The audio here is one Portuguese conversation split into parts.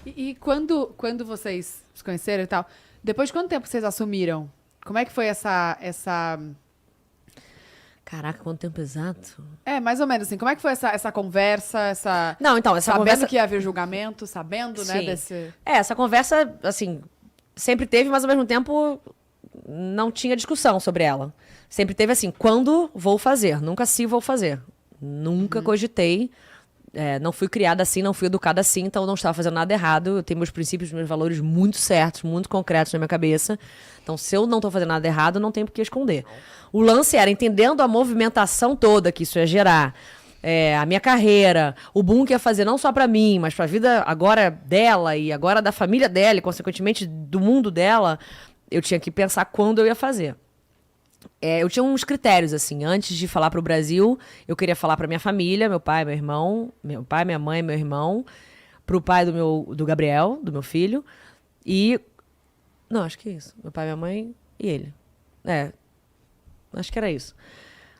E quando vocês se conheceram e tal, depois de quanto tempo vocês assumiram? Como é que foi essa... Caraca, quanto tempo exato? Mais ou menos assim. Como é que foi essa conversa, essa... Não, então, essa sabendo conversa... que ia haver julgamento, sabendo, né, Sim. desse... Essa conversa, assim, sempre teve, mas ao mesmo tempo não tinha discussão sobre ela. Sempre teve assim, quando vou fazer, nunca se vou fazer. Nunca cogitei. Não fui criada assim, não fui educada assim, então não estava fazendo nada errado. Eu tenho meus princípios, meus valores muito certos, muito concretos na minha cabeça. Então, se eu não estou fazendo nada errado, não tenho por que esconder. O lance era entendendo a movimentação toda que isso ia gerar. A minha carreira, o boom que ia fazer não só para mim, mas para a vida agora dela e agora da família dela e, consequentemente, do mundo dela, eu tinha que pensar quando eu ia fazer. Eu tinha uns critérios, assim. Antes de falar pro Brasil, eu queria falar pra minha família, meu pai, meu irmão, meu pai, minha mãe, meu irmão, pro pai do Gabriel, do meu filho, e... Não, acho que é isso. Meu pai, minha mãe e ele. Acho que era isso.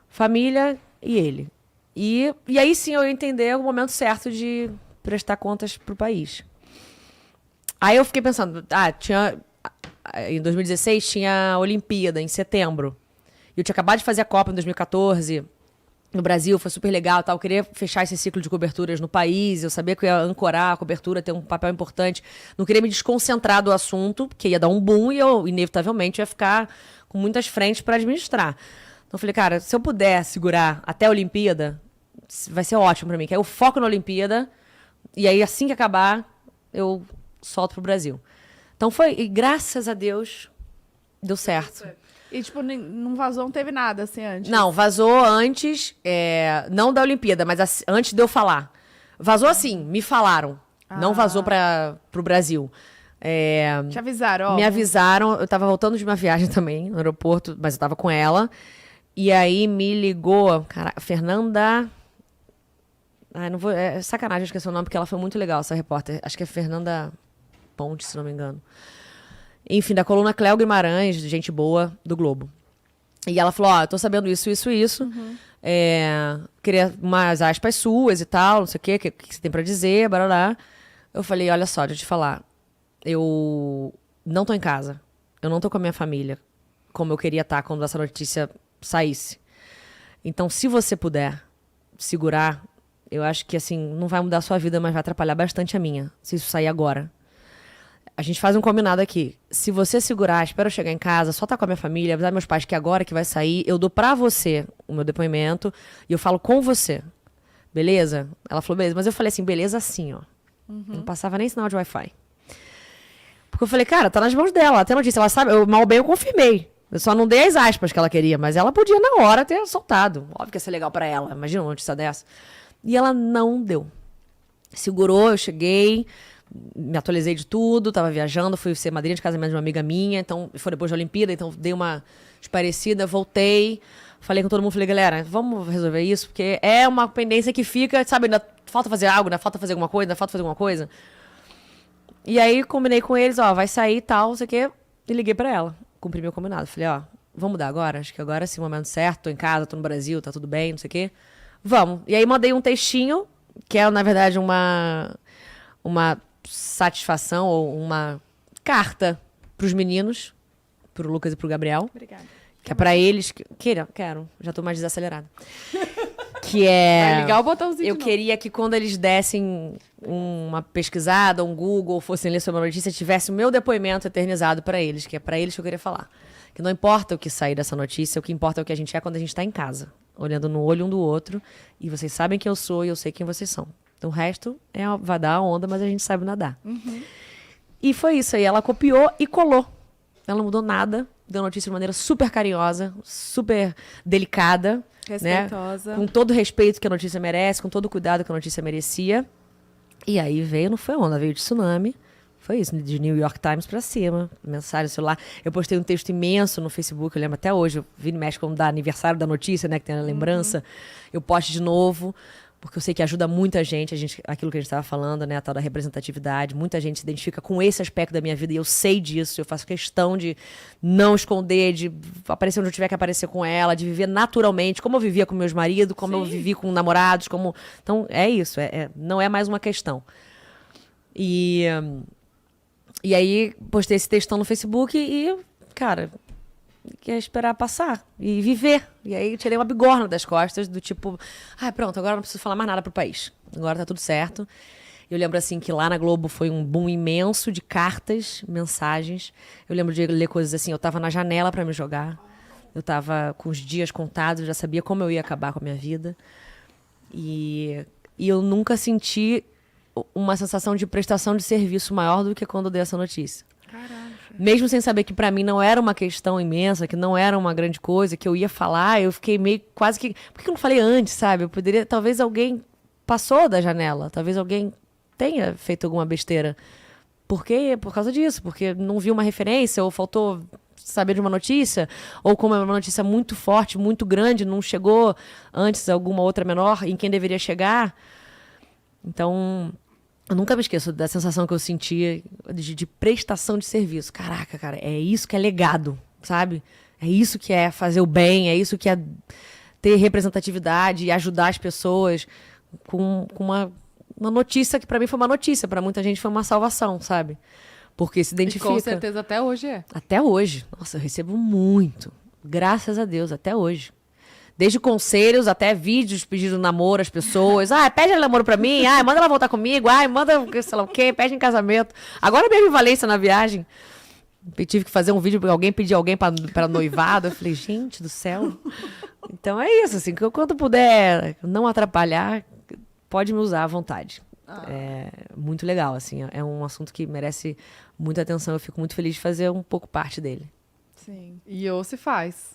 Família e ele. E aí sim eu ia entender o momento certo de prestar contas pro país. Aí eu fiquei pensando, em 2016 tinha a Olimpíada, em setembro. Eu tinha acabado de fazer a Copa em 2014, no Brasil, foi super legal, tal. Eu queria fechar esse ciclo de coberturas no país, eu sabia que eu ia ancorar a cobertura, ter um papel importante. Não queria me desconcentrar do assunto, porque ia dar um boom e eu, inevitavelmente, ia ficar com muitas frentes para administrar. Então eu falei, cara, se eu puder segurar até a Olimpíada, vai ser ótimo para mim, que aí eu foco na Olimpíada, e aí assim que acabar, eu solto pro Brasil. Então foi, e graças a Deus, deu certo. E, tipo, não vazou, não teve nada, assim, antes? Não, vazou antes, não da Olimpíada, mas antes de eu falar. Vazou assim, me falaram. Não vazou pro Brasil. Te avisaram, ó. Me avisaram, eu tava voltando de uma viagem também, no aeroporto, mas eu tava com ela. E aí me ligou, cara, Fernanda... não vou, sacanagem, esqueci o nome, porque ela foi muito legal, essa repórter. Acho que é Fernanda Ponte, se não me engano. Enfim, da coluna Cléo Guimarães, gente boa, do Globo. E ela falou, eu tô sabendo isso. Queria umas aspas suas e tal, não sei o que você tem pra dizer, barará. Eu falei, olha só, deixa eu te falar. Eu não tô em casa. Eu não tô com a minha família, como eu queria estar quando essa notícia saísse. Então, se você puder segurar, eu acho que, assim, não vai mudar a sua vida, mas vai atrapalhar bastante a minha, se isso sair agora. A gente faz um combinado aqui. Se você segurar, espera eu chegar em casa, só tá com a minha família, avisar meus pais que agora que vai sair, eu dou pra você o meu depoimento e eu falo com você. Beleza? Ela falou, beleza. Mas eu falei assim, beleza assim, ó. Não passava nem sinal de Wi-Fi. Porque eu falei, cara, tá nas mãos dela. Até notícia, ela sabe, mal bem eu confirmei. Eu só não dei as aspas que ela queria, mas ela podia na hora ter soltado. Óbvio que ia ser legal pra ela. Imagina uma notícia dessa. E ela não deu. Segurou, eu cheguei... Me atualizei de tudo, tava viajando, fui ser madrinha de casamento de uma amiga minha, então foi depois da Olimpíada, então dei uma esparecida, voltei, falei com todo mundo, falei, galera, vamos resolver isso, porque é uma pendência que fica, sabe, ainda falta fazer algo, ainda falta fazer alguma coisa, ainda falta fazer alguma coisa. E aí combinei com eles, vai sair e tal, não sei o quê, e liguei pra ela, cumpri meu combinado, falei, vamos mudar agora? Acho que agora sim, o momento certo, tô em casa, tô no Brasil, tá tudo bem, não sei o quê. Vamos. E aí mandei um textinho, que é, na verdade, uma satisfação ou uma carta pros meninos, pro Lucas e pro Gabriel. Obrigada. Que é pra eles... Quero. Já tô mais desacelerada. Que é... Vai ligar o botãozinho Eu de novo. queria que quando eles dessem uma pesquisada, um Google, fossem ler sobre uma notícia, tivesse o meu depoimento eternizado pra eles, que é pra eles que eu queria falar. Que não importa o que sair dessa notícia, o que importa é o que a gente é quando a gente tá em casa, olhando no olho um do outro, e vocês sabem quem eu sou e eu sei quem vocês são. Então, o resto vai dar a onda, mas a gente sabe nadar. E foi isso aí. Ela copiou e colou. Ela não mudou nada. Deu notícia de maneira super carinhosa, super delicada. Respeitosa. Né? Com todo o respeito que a notícia merece, com todo o cuidado que a notícia merecia. E aí não foi onda, veio de tsunami. Foi isso, de New York Times pra cima. Mensagem no celular. Eu postei um texto imenso no Facebook, eu lembro até hoje. Eu vi no México quando dá aniversário da notícia, né? Que tem a lembrança. Eu posto de novo. Porque eu sei que ajuda muita gente, aquilo que a gente estava falando, né, a tal da representatividade. Muita gente se identifica com esse aspecto da minha vida e eu sei disso. Eu faço questão de não esconder, de aparecer onde eu tiver que aparecer com ela, de viver naturalmente, como eu vivia com meus maridos, como eu vivi com namorados, como... Então, é isso. Não é mais uma questão. E aí, postei esse textão no Facebook e, cara, quer esperar passar e viver. E aí, tirei uma bigorna das costas, do tipo, pronto, agora não preciso falar mais nada pro país. Agora tá tudo certo. Eu lembro, assim, que lá na Globo foi um boom imenso de cartas, mensagens. Eu lembro de ler coisas assim, eu tava na janela pra me jogar. Eu tava com os dias contados, já sabia como eu ia acabar com a minha vida. E eu nunca senti uma sensação de prestação de serviço maior do que quando eu dei essa notícia. Caraca. Mesmo sem saber que pra mim não era uma questão imensa, que não era uma grande coisa, que eu ia falar, eu fiquei meio quase que... Por que eu não falei antes, sabe? Eu poderia... Talvez alguém passou da janela, talvez alguém tenha feito alguma besteira. Por quê? Por causa disso, porque não viu uma referência, ou faltou saber de uma notícia, ou como é uma notícia muito forte, muito grande, não chegou antes alguma outra menor em quem deveria chegar. Então, eu nunca me esqueço da sensação que eu sentia de prestação de serviço. Caraca, cara, é isso que é legado, sabe? É isso que é fazer o bem, é isso que é ter representatividade e ajudar as pessoas com uma notícia que pra mim foi uma notícia, pra muita gente foi uma salvação, sabe? Porque se identifica. E com certeza até hoje é. Até hoje. Nossa, eu recebo muito. Graças a Deus, até hoje. Desde conselhos até vídeos pedindo namoro às pessoas. Pede namoro pra mim. Manda ela voltar comigo. Manda sei lá o quê. Pede em casamento. Agora mesmo em Valência, na viagem, eu tive que fazer um vídeo porque alguém pediu alguém pra noivado. Eu falei, gente do céu. Então é isso, assim. Que eu, quando puder não atrapalhar, pode me usar à vontade. É muito legal, assim. É um assunto que merece muita atenção. Eu fico muito feliz de fazer um pouco parte dele. Sim. E ou se faz.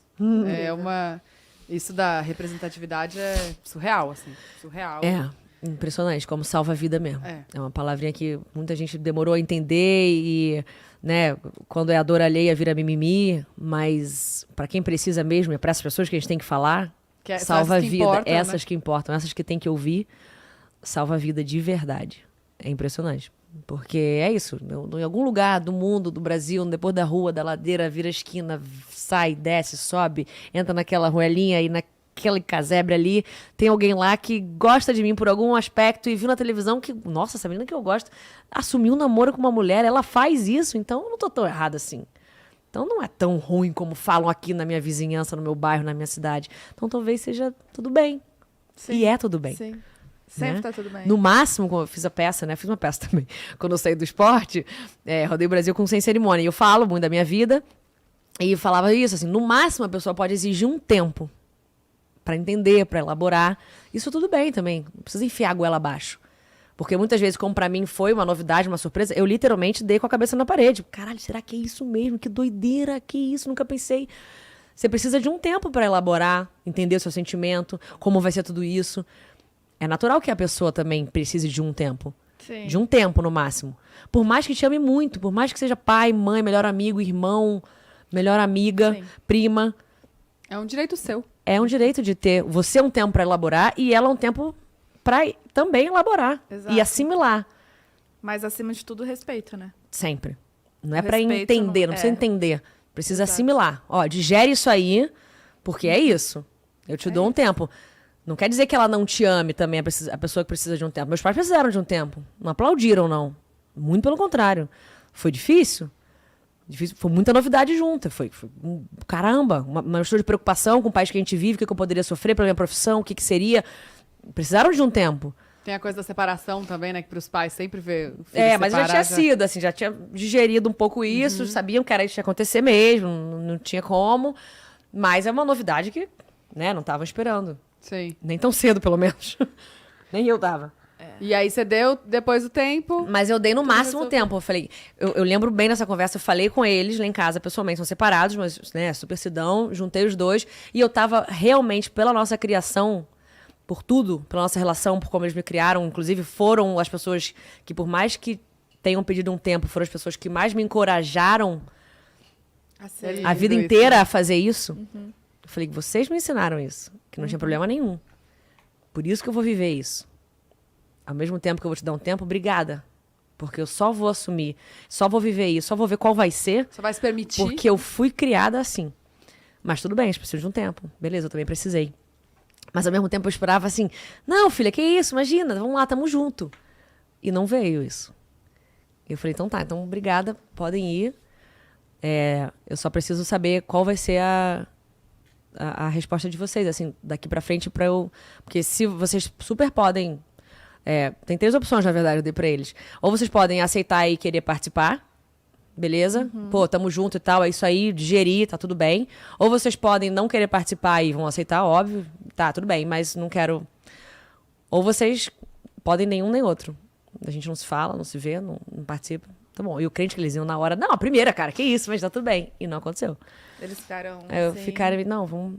É uma... Isso da representatividade é surreal, assim. Surreal. É, impressionante, como salva a vida mesmo. É uma palavrinha que muita gente demorou a entender e, né, quando é a dor alheia vira mimimi, mas para quem precisa mesmo, é para essas pessoas que a gente tem que falar, salva a vida. Importam, essas né? que importam, essas que tem que ouvir, salva a vida de verdade. É impressionante. Porque é isso, em algum lugar do mundo, do Brasil, depois da rua, da ladeira, vira a esquina, sai, desce, sobe, entra naquela ruelinha e naquele casebre ali, tem alguém lá que gosta de mim por algum aspecto e viu na televisão que, nossa, essa menina que eu gosto, assumiu um namoro com uma mulher, ela faz isso, então eu não tô tão errada assim. Então não é tão ruim como falam aqui na minha vizinhança, no meu bairro, na minha cidade. Então talvez seja tudo bem. Sim. E é tudo bem. Sim. Sempre Né? tá tudo bem. No máximo, quando eu fiz a peça, né? Fiz uma peça também. Quando eu saí do esporte, rodei o Brasil com Sem Cerimônia. E eu falo muito da minha vida. E eu falava isso, assim, no máximo a pessoa pode exigir um tempo pra entender, pra elaborar. Isso tudo bem também. Não precisa enfiar a goela abaixo. Porque muitas vezes, como pra mim foi uma novidade, uma surpresa, eu literalmente dei com a cabeça na parede. Caralho, será que é isso mesmo? Que doideira, que isso? Nunca pensei. Você precisa de um tempo pra elaborar, entender o seu sentimento, como vai ser tudo isso. É natural que a pessoa também precise de um tempo. Sim. De um tempo, no máximo. Por mais que te ame muito, por mais que seja pai, mãe, melhor amigo, irmão, melhor amiga, Sim. prima. É um direito seu. É um direito de ter você um tempo para elaborar e ela um tempo para também elaborar. Exato. E assimilar. Mas, acima de tudo, respeito, né? Sempre. Não é para Respeito entender, não não- precisa é. entender. Precisa Exato. assimilar. Ó, digere isso aí, porque é isso. Eu te dou um tempo. Não quer dizer que ela não te ame também, a pessoa que precisa de um tempo. Meus pais precisaram de um tempo. Não aplaudiram, não. Muito pelo contrário. Foi difícil. Foi muita novidade junta. Foi caramba, uma mistura de preocupação com o país que a gente vive, o que eu poderia sofrer pela minha profissão, o que seria. Precisaram de um tempo. Tem a coisa da separação também, né? Que pros pais sempre vê o filho Mas já separar, tinha sido, assim, já tinha digerido um pouco isso, sabiam que era isso que ia acontecer mesmo, não tinha como. Mas é uma novidade que, né, não estavam esperando. Sim. Nem tão cedo, pelo menos. Nem eu tava. E aí você deu, depois do tempo... Mas eu dei no máximo resolveu. tempo. Eu falei, eu lembro bem dessa conversa, eu falei com eles lá em casa, pessoalmente, são separados, mas, né, super se dão, juntei os dois. E eu tava realmente, pela nossa criação, por tudo, pela nossa relação, por como eles me criaram, inclusive foram as pessoas que, por mais que tenham pedido um tempo, foram as pessoas que mais me encorajaram Assim, a vida isso, inteira né? a fazer isso. Eu falei, vocês me ensinaram isso, que não tinha problema nenhum. Por isso que eu vou viver isso. Ao mesmo tempo que eu vou te dar um tempo, obrigada. Porque eu só vou assumir, só vou viver isso, só vou ver qual vai ser, Só vai se permitir. porque eu fui criada assim. Mas tudo bem, a gente precisa de um tempo. Beleza, eu também precisei. Mas ao mesmo tempo eu esperava assim, não, filha, que isso, imagina, vamos lá, tamo junto. E não veio isso. E eu falei, então tá, então obrigada, podem ir. Eu só preciso saber qual vai ser a resposta de vocês, assim, daqui pra frente pra eu... Porque se vocês super podem... tem 3 opções, na verdade, eu dei pra eles. Ou vocês podem aceitar e querer participar, beleza? Pô, tamo junto e tal, é isso aí, digerir, tá tudo bem. Ou vocês podem não querer participar e vão aceitar, óbvio, tá, tudo bem, mas não quero... Ou vocês podem nenhum nem outro. A gente não se fala, não se vê, não participa. Tá bom. E o crente que eles iam na hora, não, a primeira, cara, que isso, mas tá tudo bem. E não aconteceu. Eles ficaram Aí eu assim... ficaram, não, vamos...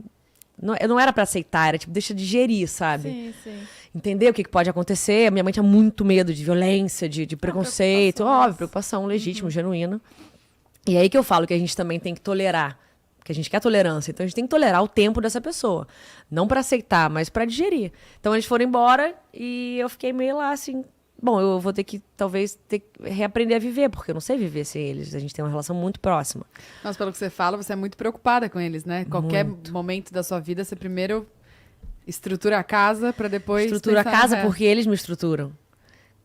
Não, eu não era pra aceitar, era tipo, deixa digerir, sabe? Sim, sim. Entender o que pode acontecer. A minha mãe tinha muito medo de violência, de preconceito. preocupação, Óbvio, preocupação legítima, genuína. E aí que eu falo que a gente também tem que tolerar. Porque a gente quer tolerância. Então a gente tem que tolerar o tempo dessa pessoa. Não pra aceitar, mas pra digerir. Então eles foram embora e eu fiquei meio lá assim... Bom, eu vou ter que, talvez, reaprender a viver, porque eu não sei viver sem eles. A gente tem uma relação muito próxima. Mas pelo que você fala, você é muito preocupada com eles, né? Qualquer momento da sua vida, você primeiro estrutura a casa pra depois... Estrutura a pensar no casa resto. porque eles me estruturam.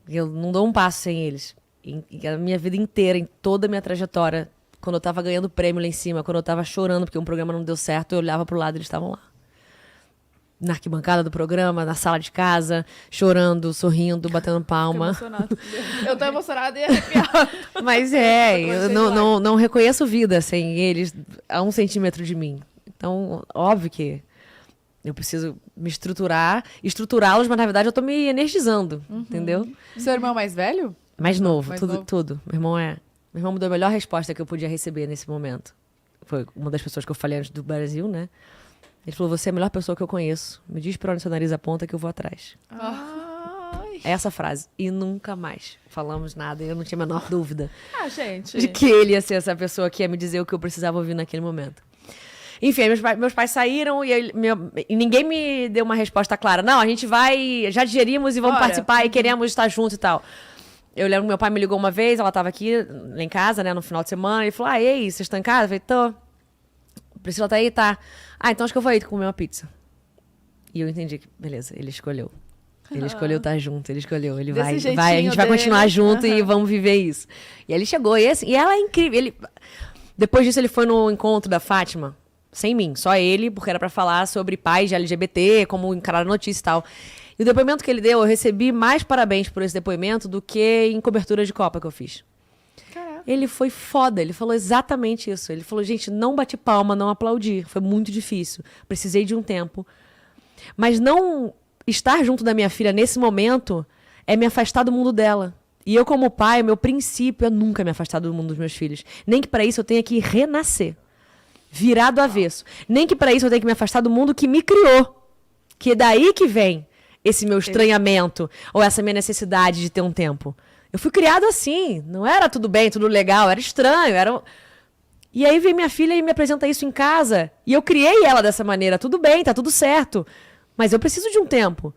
Eu não dou um passo sem eles. E a minha vida inteira, em toda a minha trajetória, quando eu tava ganhando prêmio lá em cima, quando eu tava chorando porque um programa não deu certo, eu olhava pro lado e eles estavam lá. Na arquibancada do programa, na sala de casa, chorando, sorrindo, batendo palma. Eu tô emocionada e arrepiada. Mas eu não reconheço vida sem eles a 1 centímetro de mim. Então, óbvio que eu preciso me estruturá-los, mas na verdade eu tô me energizando, entendeu? Seu irmão é mais velho? Mais novo, Mais tudo, novo. tudo. Meu irmão me deu a melhor resposta que eu podia receber nesse momento. Foi uma das pessoas que eu falei antes do Brasil, né? Ele falou, você é a melhor pessoa que eu conheço. Me diz pra onde seu nariz aponta que eu vou atrás. Ai. É essa frase. E nunca mais falamos nada. E eu não tinha a menor dúvida Ah, gente. de que ele ia ser essa pessoa que ia me dizer o que eu precisava ouvir naquele momento. Enfim, aí meus pais saíram e ninguém me deu uma resposta clara. Não, a gente vai, já digerimos e vamos Bora. participar e queremos estar juntos e tal. Eu lembro que meu pai me ligou uma vez, ela estava aqui lá em casa, né, no final de semana, e falou, ei, vocês estão em casa? Eu falei, tô. Priscila tá aí? Tá. Então acho que eu vou aí comer uma pizza. E eu entendi que, beleza, ele escolheu. Ele escolheu estar junto, ele escolheu. Ele Desse vai, a jeitinho gente vai dele. continuar junto e vamos viver isso. E ele chegou, e ela é incrível. Depois disso, ele foi no encontro da Fátima, sem mim, só ele, porque era pra falar sobre pais de LGBT, como encarar a notícia e tal. E o depoimento que ele deu, eu recebi mais parabéns por esse depoimento do que em cobertura de Copa que eu fiz. Caraca. Ele foi foda, ele falou exatamente isso. Ele falou, gente, não bati palma, não aplaudi. Foi muito difícil. Precisei de um tempo. Mas não estar junto da minha filha nesse momento é me afastar do mundo dela. E eu, como pai, o meu princípio é nunca me afastar do mundo dos meus filhos. Nem que para isso eu tenha que renascer. Virar do avesso. Nem que para isso eu tenha que me afastar do mundo que me criou. Que é daí que vem esse meu estranhamento ou essa minha necessidade de ter um tempo. Eu fui criado assim, não era tudo bem, tudo legal, era estranho, E aí vem minha filha e me apresenta isso em casa, e eu criei ela dessa maneira, tudo bem, tá tudo certo, mas eu preciso de um tempo.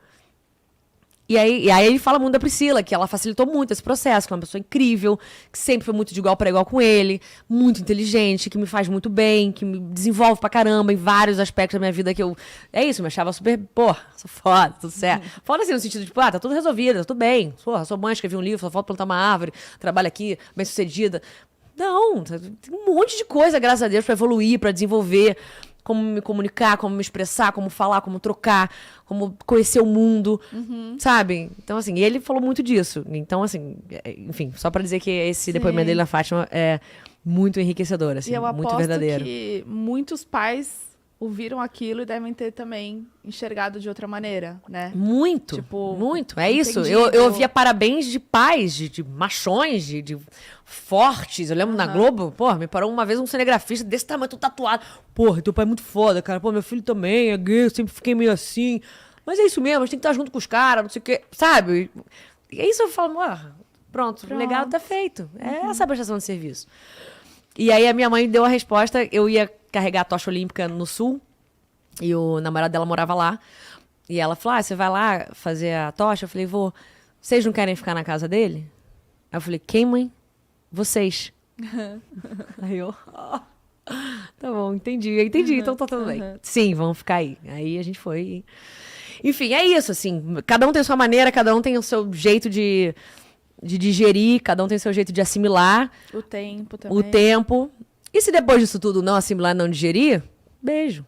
E aí ele fala muito da Priscila, que ela facilitou muito esse processo, que é uma pessoa incrível, que sempre foi muito de igual para igual com ele, muito inteligente, que me faz muito bem, que me desenvolve pra caramba em vários aspectos da minha vida que eu... É isso, eu me achava super, sou foda, tudo certo. Foda assim, no sentido de, tá tudo resolvido, tá tudo bem. Sou mãe, escrevi um livro, só falta plantar uma árvore, trabalho aqui, bem sucedida. Não, tem um monte de coisa, graças a Deus, pra evoluir, pra desenvolver, como me comunicar, como me expressar, como falar, como trocar, como conhecer o mundo, sabe? Então, assim, e ele falou muito disso. Então, assim, enfim, só pra dizer que esse depoimento dele na Fátima é muito enriquecedor, assim, E eu muito aposto verdadeiro. que muitos pais ouviram aquilo e devem ter também enxergado de outra maneira, né? Muito, Tipo, muito. É isso. entendido. Eu ouvia parabéns de pais, de machões, de fortes. Eu lembro na Globo, me parou uma vez um cinegrafista desse tamanho, todo tatuado. Teu pai é muito foda, cara. Meu filho também é gay, eu sempre fiquei meio assim. Mas é isso mesmo, a gente tem que estar junto com os caras, não sei o quê, sabe? E é isso eu falo, pronto, o legado tá feito. É essa a prestação de serviço. E aí a minha mãe deu a resposta, eu ia carregar a tocha olímpica no sul, e o namorado dela morava lá, e ela falou, você vai lá fazer a tocha? Eu falei, vou. Vocês não querem ficar na casa dele? Aí eu falei, quem, mãe? Vocês. Aí eu, tá bom, entendi, então tá tudo bem. Sim, vamos ficar aí. Aí a gente foi. Enfim, é isso, assim, cada um tem a sua maneira, cada um tem o seu jeito de de digerir, cada um tem seu jeito de assimilar O tempo também. o tempo. E se depois disso tudo não assimilar, não digerir, beijo.